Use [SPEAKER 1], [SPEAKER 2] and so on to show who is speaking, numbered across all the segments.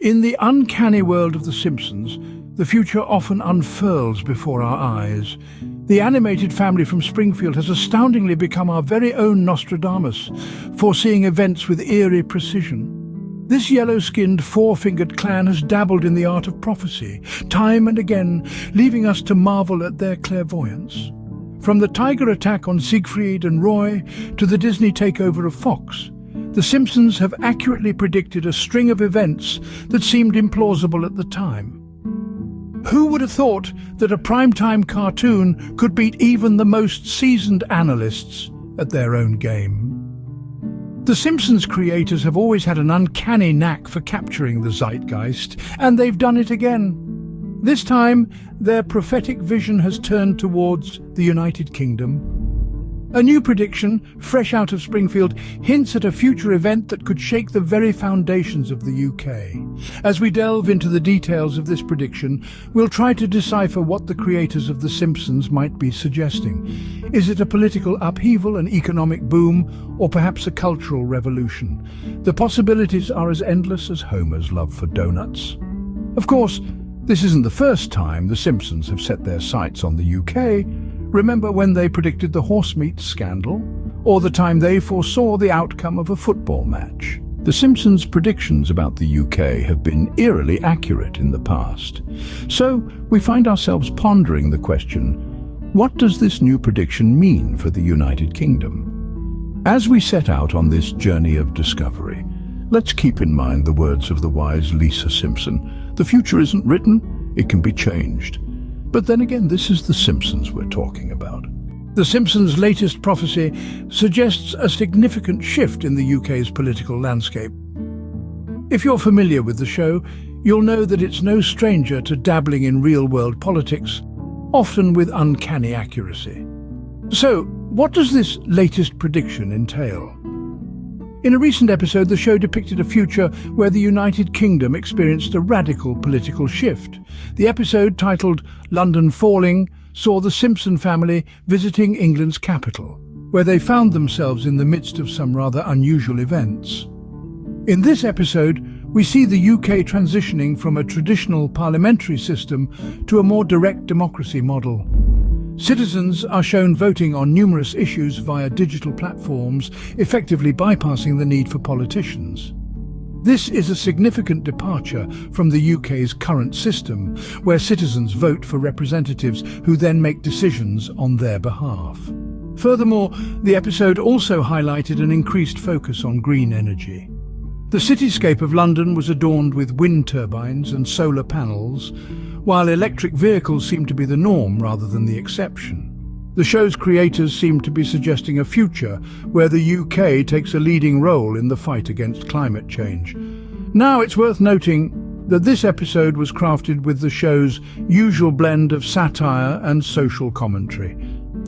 [SPEAKER 1] In the uncanny world of The Simpsons, the future often unfurls before our eyes. The animated family from Springfield has astoundingly become our very own Nostradamus, foreseeing events with eerie precision. This yellow-skinned, four-fingered clan has dabbled in the art of prophecy, time and again, leaving us to marvel at their clairvoyance. From the tiger attack on Siegfried and Roy to the Disney takeover of Fox, The Simpsons have accurately predicted a string of events that seemed implausible at the time. Who would have thought that a primetime cartoon could beat even the most seasoned analysts at their own game? The Simpsons creators have always had an uncanny knack for capturing the zeitgeist, and they've done it again. This time, their prophetic vision has turned towards the United Kingdom. A new prediction, fresh out of Springfield, hints at a future event that could shake the very foundations of the UK. As we delve into the details of this prediction, we'll try to decipher what the creators of The Simpsons might be suggesting. Is it a political upheaval, an economic boom, or perhaps a cultural revolution? The possibilities are as endless as Homer's love for donuts. Of course, this isn't the first time The Simpsons have set their sights on the UK. Remember when they predicted the horsemeat scandal? Or the time they foresaw the outcome of a football match? The Simpsons' predictions about the UK have been eerily accurate in the past. So we find ourselves pondering the question, what does this new prediction mean for the United Kingdom? As we set out on this journey of discovery, let's keep in mind the words of the wise Lisa Simpson. The future isn't written, it can be changed. But then again, this is The Simpsons we're talking about. The Simpsons' latest prophecy suggests a significant shift in the UK's political landscape. If you're familiar with the show, you'll know that it's no stranger to dabbling in real-world politics, often with uncanny accuracy. So, what does this latest prediction entail? In a recent episode, the show depicted a future where the United Kingdom experienced a radical political shift. The episode, titled London Falling, saw the Simpson family visiting England's capital, where they found themselves in the midst of some rather unusual events. In this episode, we see the UK transitioning from a traditional parliamentary system to a more direct democracy model. Citizens are shown voting on numerous issues via digital platforms, effectively bypassing the need for politicians. This is a significant departure from the UK's current system, where citizens vote for representatives who then make decisions on their behalf. Furthermore, the episode also highlighted an increased focus on green energy. The cityscape of London was adorned with wind turbines and solar panels, while electric vehicles seemed to be the norm rather than the exception. The show's creators seem to be suggesting a future where the UK takes a leading role in the fight against climate change. Now, it's worth noting that this episode was crafted with the show's usual blend of satire and social commentary.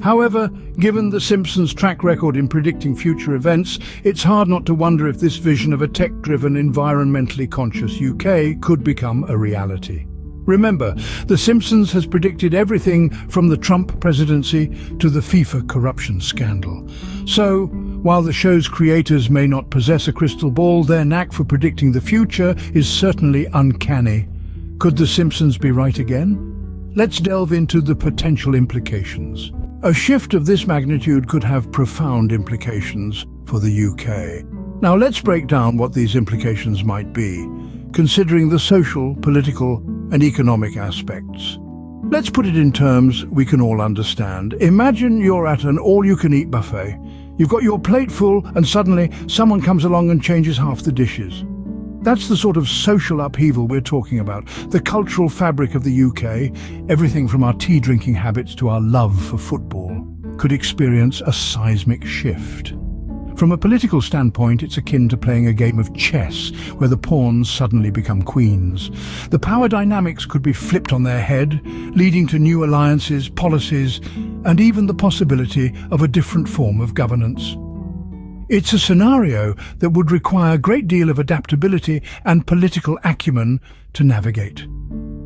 [SPEAKER 1] However, given The Simpsons' track record in predicting future events, it's hard not to wonder if this vision of a tech-driven, environmentally conscious UK could become a reality. Remember, The Simpsons has predicted everything from the Trump presidency to the FIFA corruption scandal. So, while the show's creators may not possess a crystal ball, their knack for predicting the future is certainly uncanny. Could The Simpsons be right again? Let's delve into the potential implications. A shift of this magnitude could have profound implications for the UK. Now let's break down what these implications might be, considering the social, political, and economic aspects. Let's put it in terms we can all understand. Imagine you're at an all-you-can-eat buffet. You've got your plate full, and suddenly someone comes along and changes half the dishes. That's the sort of social upheaval we're talking about. The cultural fabric of the UK, everything from our tea-drinking habits to our love for football, could experience a seismic shift. From a political standpoint, it's akin to playing a game of chess, where the pawns suddenly become queens. The power dynamics could be flipped on their head, leading to new alliances, policies, and even the possibility of a different form of governance. It's a scenario that would require a great deal of adaptability and political acumen to navigate.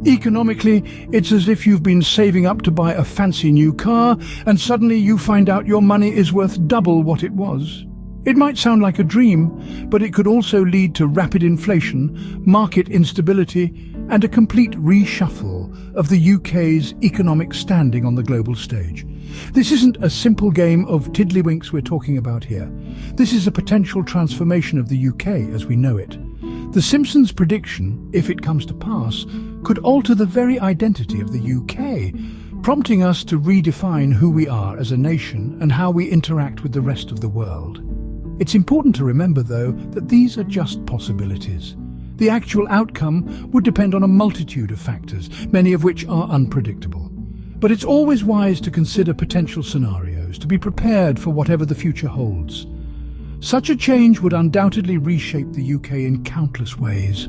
[SPEAKER 1] Economically, it's as if you've been saving up to buy a fancy new car, and suddenly you find out your money is worth double what it was. It might sound like a dream, but it could also lead to rapid inflation, market instability, and a complete reshuffle of the UK's economic standing on the global stage. This isn't a simple game of tiddlywinks we're talking about here. This is a potential transformation of the UK as we know it. The Simpsons prediction, if it comes to pass, could alter the very identity of the UK, prompting us to redefine who we are as a nation and how we interact with the rest of the world. It's important to remember, though, that these are just possibilities. The actual outcome would depend on a multitude of factors, many of which are unpredictable. But it's always wise to consider potential scenarios, to be prepared for whatever the future holds. Such a change would undoubtedly reshape the UK in countless ways.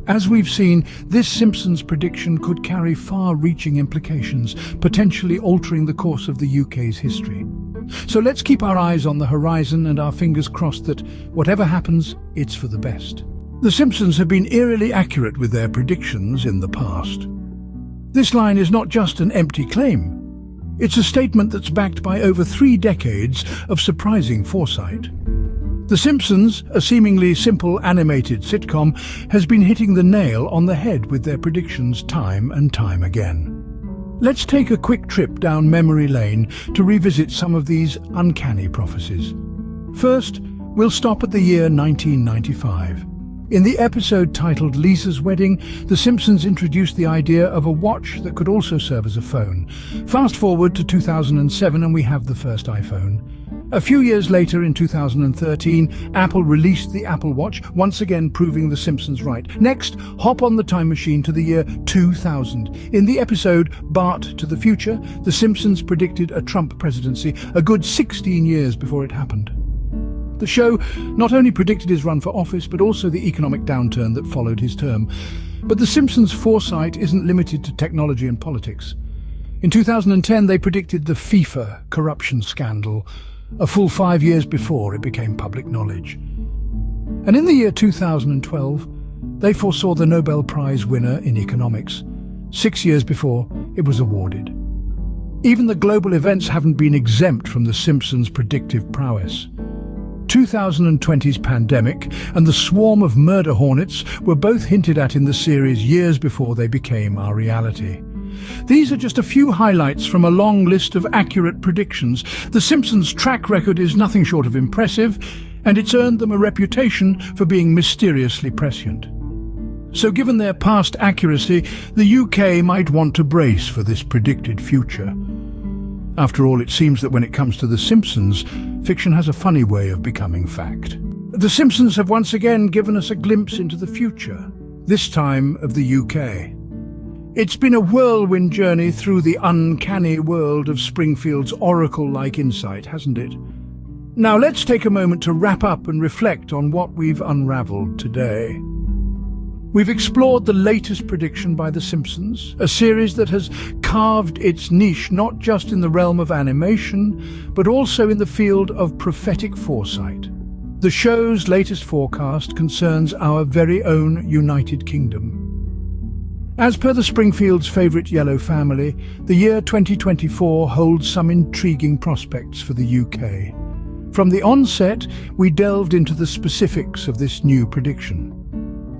[SPEAKER 1] As we've seen, this Simpsons prediction could carry far-reaching implications, potentially altering the course of the UK's history. So let's keep our eyes on the horizon and our fingers crossed that whatever happens, it's for the best. The Simpsons have been eerily accurate with their predictions in the past. This line is not just an empty claim. It's a statement that's backed by over 3 decades of surprising foresight. The Simpsons, a seemingly simple animated sitcom, has been hitting the nail on the head with their predictions time and time again. Let's take a quick trip down memory lane to revisit some of these uncanny prophecies. First, we'll stop at the year 1995. In the episode titled Lisa's Wedding, The Simpsons introduced the idea of a watch that could also serve as a phone. Fast forward to 2007 and we have the first iPhone. A few years later, in 2013, Apple released the Apple Watch, once again proving The Simpsons right. Next, hop on the time machine to the year 2000. In the episode Bart to the Future, The Simpsons predicted a Trump presidency a good 16 years before it happened. The show not only predicted his run for office, but also the economic downturn that followed his term. But The Simpsons' foresight isn't limited to technology and politics. In 2010, they predicted the FIFA corruption scandal, a full 5 years before it became public knowledge. And in the year 2012, they foresaw the Nobel Prize winner in economics, 6 years before it was awarded. Even the global events haven't been exempt from The Simpsons' predictive prowess. 2020's pandemic and the swarm of murder hornets were both hinted at in the series years before they became our reality. These are just a few highlights from a long list of accurate predictions. The Simpsons' track record is nothing short of impressive, and it's earned them a reputation for being mysteriously prescient. So given their past accuracy, the UK might want to brace for this predicted future. After all, it seems that when it comes to The Simpsons, fiction has a funny way of becoming fact. The Simpsons have once again given us a glimpse into the future, this time of the UK. It's been a whirlwind journey through the uncanny world of Springfield's oracle-like insight, hasn't it? Now let's take a moment to wrap up and reflect on what we've unravelled today. We've explored the latest prediction by The Simpsons, a series that has carved its niche not just in the realm of animation, but also in the field of prophetic foresight. The show's latest forecast concerns our very own United Kingdom. As per the Springfield's favourite yellow family, the year 2024 holds some intriguing prospects for the UK. From the onset, we delved into the specifics of this new prediction.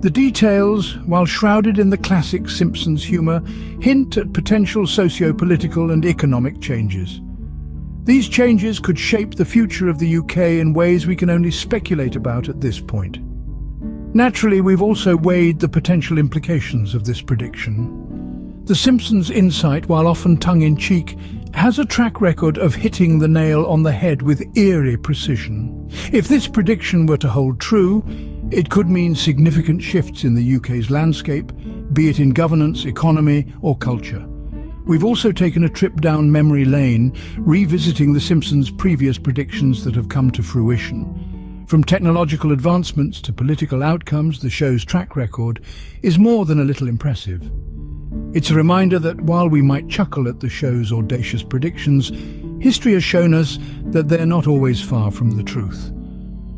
[SPEAKER 1] The details, while shrouded in the classic Simpsons humour, hint at potential socio-political and economic changes. These changes could shape the future of the UK in ways we can only speculate about at this point. Naturally, we've also weighed the potential implications of this prediction. The Simpsons' insight, while often tongue-in-cheek, has a track record of hitting the nail on the head with eerie precision. If this prediction were to hold true, it could mean significant shifts in the UK's landscape, be it in governance, economy or culture. We've also taken a trip down memory lane, revisiting The Simpsons' previous predictions that have come to fruition. From technological advancements to political outcomes, the show's track record is more than a little impressive. It's a reminder that while we might chuckle at the show's audacious predictions, history has shown us that they're not always far from the truth.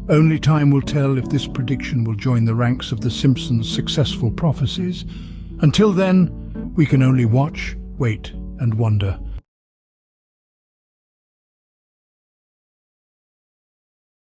[SPEAKER 1] Only time will tell if this prediction will join the ranks of The Simpsons' successful prophecies. Until then, we can only watch, wait, and wonder.